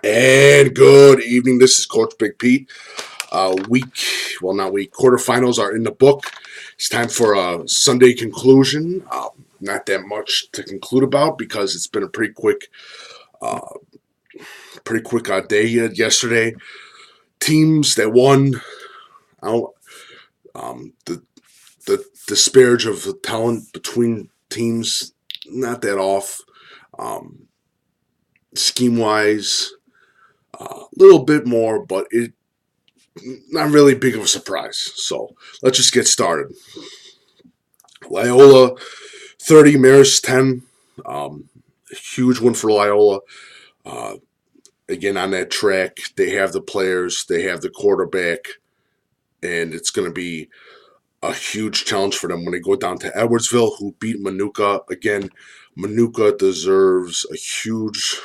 And good evening. This is Coach Big Pete. Quarterfinals are in the book. It's time for a Sunday conclusion. Not that much to conclude about because it's been a pretty quick day yesterday. Teams that won, the disparage of the talent between teams, not that off. Scheme wise, a little bit more, but it not really big of a surprise. So let's just get started. Loyola 30, Marist 10. Huge win for Loyola. Again, on that track, they have the players, they have the quarterback, and it's going to be a huge challenge for them when they go down to Edwardsville, who beat Manuka. Again, Manuka deserves a huge,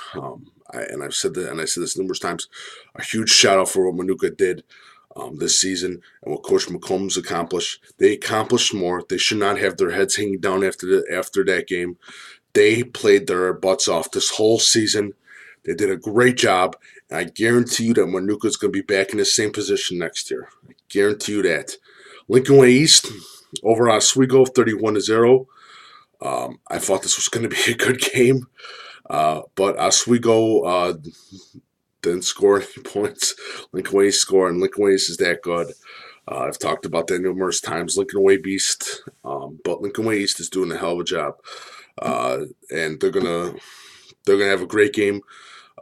and I've said that, and I said this numerous times, a huge shout out for what Manuka did this season and what Coach McCombs accomplished. They accomplished more. They should not have their heads hanging down after that game. They played their butts off this whole season. They did a great job, and I guarantee you that Manuka is going to be back in the same position next year. I guarantee you that. Lincoln Way East over Oswego 31-0. I thought this was going to be a good game, but Oswego didn't score any points. Lincoln Way East scored, and Lincoln Way East is that good. I've talked about that numerous times. Lincoln Way East, but Lincoln Way East is doing a hell of a job, and they're gonna have a great game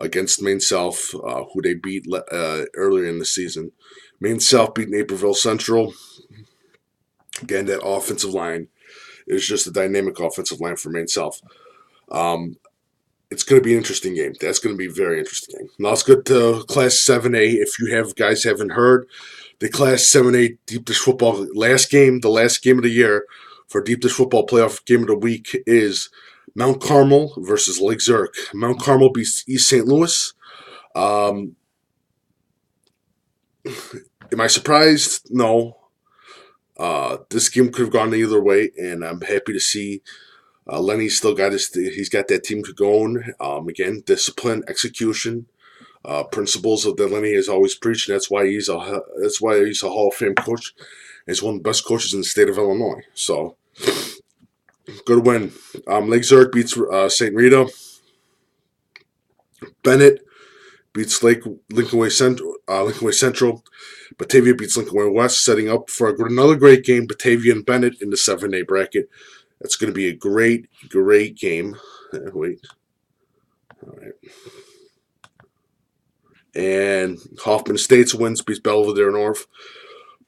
against Maine South, who they beat earlier in the season. Maine South beat Naperville Central. Again, that offensive line is just a dynamic offensive line for Maine South. It's going to be an interesting game. That's going to be a very interesting game. Now let's go to Class 7A. If you haven't heard, the Class 7A Deep Dish Football the last game of the year for Deep Dish Football Playoff Game of the Week is Mt.Carmel versus Lake Zurich. Mt.Carmel beats East St. Louis. Am I surprised? No. This game could have gone either way, and I'm happy to see Lenny's still got he's got that team going. Again, discipline, execution, principles that Lenny has always preached, and that's why he's a Hall of Fame coach. He's one of the best coaches in the state of Illinois. So good win. Lake Zurich beats St. Rita. Bennett beats Lincoln Way Central. Batavia beats Lincoln Way West, setting up for another great game. Batavia and Bennett in the 7A bracket. That's going to be a great, great game. Wait. All right. And Hoffman Estates wins, beats Belvedere North.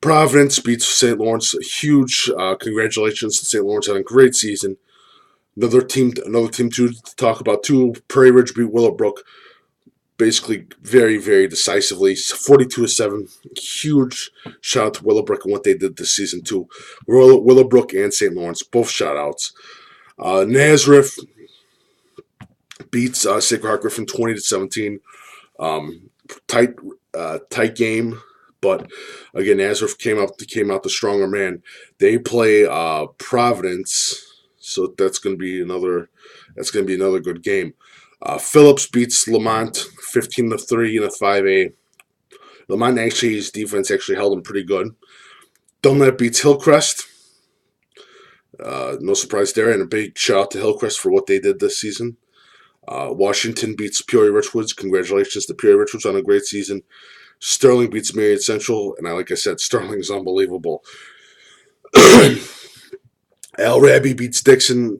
Providence beats St. Lawrence. Huge congratulations to St. Lawrence on a great season. Another team to talk about too. Prairie Ridge beat Willowbrook. Basically, very, very decisively, 42-7. Huge shout out to Willowbrook and what they did this season too. Willowbrook and St. Lawrence, both shout outs. Nazareth beats Sacred Heart Griffin 20-17. Tight game, but again, Nazareth came out the stronger man. They play Providence, so that's going to be another good game. Phillips beats Lamont 15-3 in a 5A. Lamont his defense held them pretty good. Dunlap beats Hillcrest. No surprise there, and a big shout out to Hillcrest for what they did this season. Washington beats Peoria Richwoods. Congratulations to Peoria Richwoods on a great season. Sterling beats Marion Central, and like I said, Sterling is unbelievable. Al Raby beats Dixon.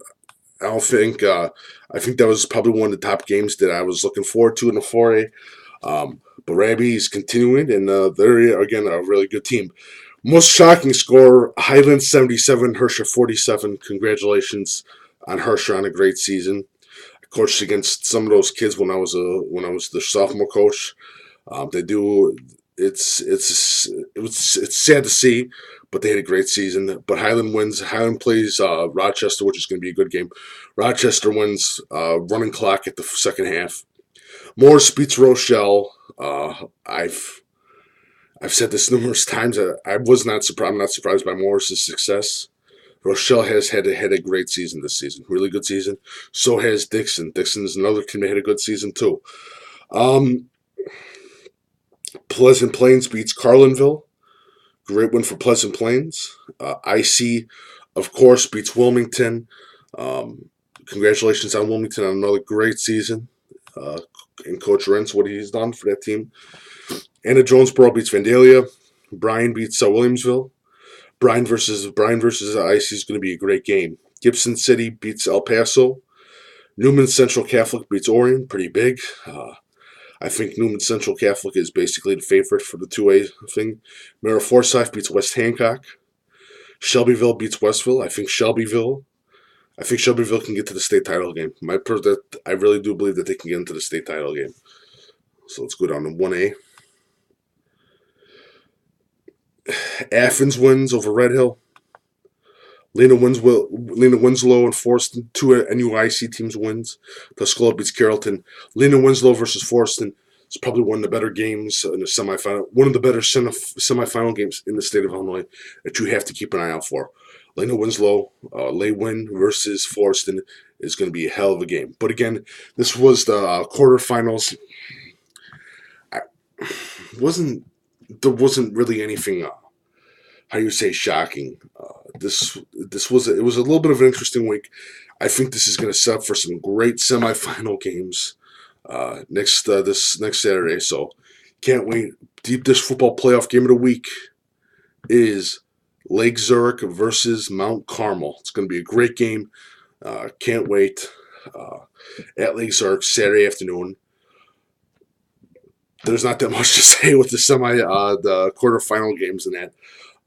I think that was probably one of the top games that I was looking forward to in the 4A. But Raby is continuing, and they're, again, a really good team. Most shocking score, Highland 77, Herscher 47. Congratulations on Herscher on a great season. I coached against some of those kids when I was the sophomore coach. It's sad to see, but they had a great season. But Highland wins. Highland plays Rochester, which is going to be a good game. Rochester wins running clock at the second half. Morris beats Rochelle. I've said this numerous times. I'm not surprised by Morris's success. Rochelle has had a great season this season. Really good season. So has Dixon. Dixon is another team that had a good season too. Pleasant Plains beats Carlinville. Great win for Pleasant Plains. IC, of course, beats Wilmington. Congratulations on Wilmington on another great season. And Coach Rentz, what he's done for that team. Anna Jonesboro beats Vandalia. Bryan beats Williamsville. Bryan versus IC is going to be a great game. Gibson City beats El Paso. Newman Central Catholic beats Orion, pretty big. I think Newman Central Catholic is basically the favorite for the 2A thing. Mara Forsyth beats West Hancock. Shelbyville beats Westville. I think Shelbyville can get to the state title game. I really do believe that they can get into the state title game. So let's go down to 1A. Athens wins over Red Hill. Lena Winslow and Forston, 2 NUIC teams wins. Tuscola beats Carrollton. Lena Winslow versus Forston is probably one of the better games in the semifinal. One of the better semifinal games in the state of Illinois that you have to keep an eye out for. Lena Winslow, Lay-Win versus Forston is going to be a hell of a game. But again, this was the quarterfinals. There wasn't really anything, how you say, shocking. This was a little bit of an interesting week. I think this is going to set up for some great semifinal games this next Saturday. So can't wait. Deep Dish Football Playoff Game of the Week is Lake Zurich versus Mt.Carmel. It's going to be a great game. Can't wait. At Lake Zurich Saturday afternoon. There's not that much to say with the quarterfinal games and that.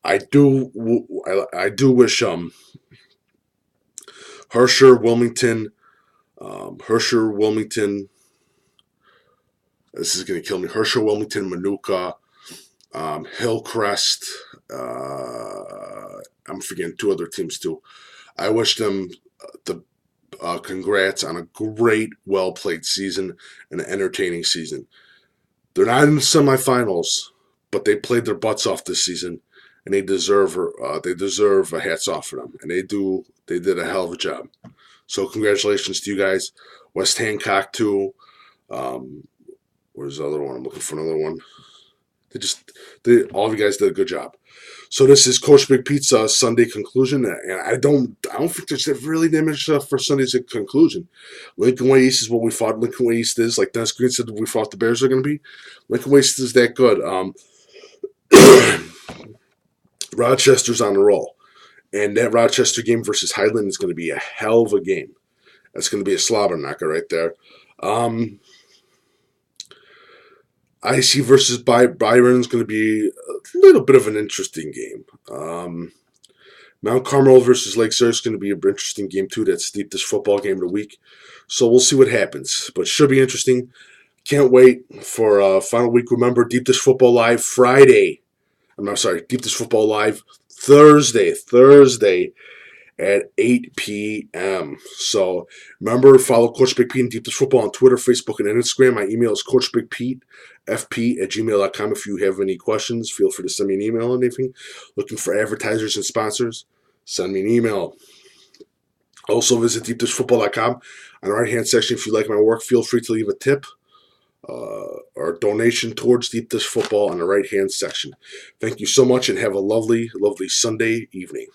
I do wish Herscher, Wilmington. This is going to kill me. Herscher, Wilmington, Manuka, Hillcrest. I'm forgetting 2 other teams too. I wish them the congrats on a great, well-played season and an entertaining season. They're not in the semifinals, but they played their butts off this season. And they deserve a hats off for them, and they did a hell of a job. So congratulations to you guys. West Hancock too. Where's the other one? I'm looking for another one. All of you guys did a good job. So this is Coach Big Pizza Sunday conclusion, and I don't think there's really that much for Sunday's conclusion. Lincoln Way East is what we thought Lincoln Way East is. Like Dennis Green said, we thought the Bears are going to be. Lincoln Way East is that good. Rochester's on the roll. And that Rochester game versus Highland is going to be a hell of a game. That's going to be a slobber knocker right there. IC versus Byron is going to be a little bit of an interesting game. Mt.Carmel versus Lake Zurich is going to be an interesting game too. That's Deep Dish Football Game of the Week. So we'll see what happens. But should be interesting. Can't wait for final week. Remember, Deep Dish Football Live Friday. Deep Dish Football Live Thursday at 8 p.m. So remember, follow Coach Big Pete and Deep Dish Football on Twitter, Facebook, and Instagram. My email is coachbigpetefp@gmail.com. If you have any questions, feel free to send me an email or anything. Looking for advertisers and sponsors, send me an email. Also visit deepdishfootball.com. On the right-hand section, if you like my work, feel free to leave a tip or donation towards Deep Dish Football on the right-hand section. Thank you so much and have a lovely, lovely Sunday evening.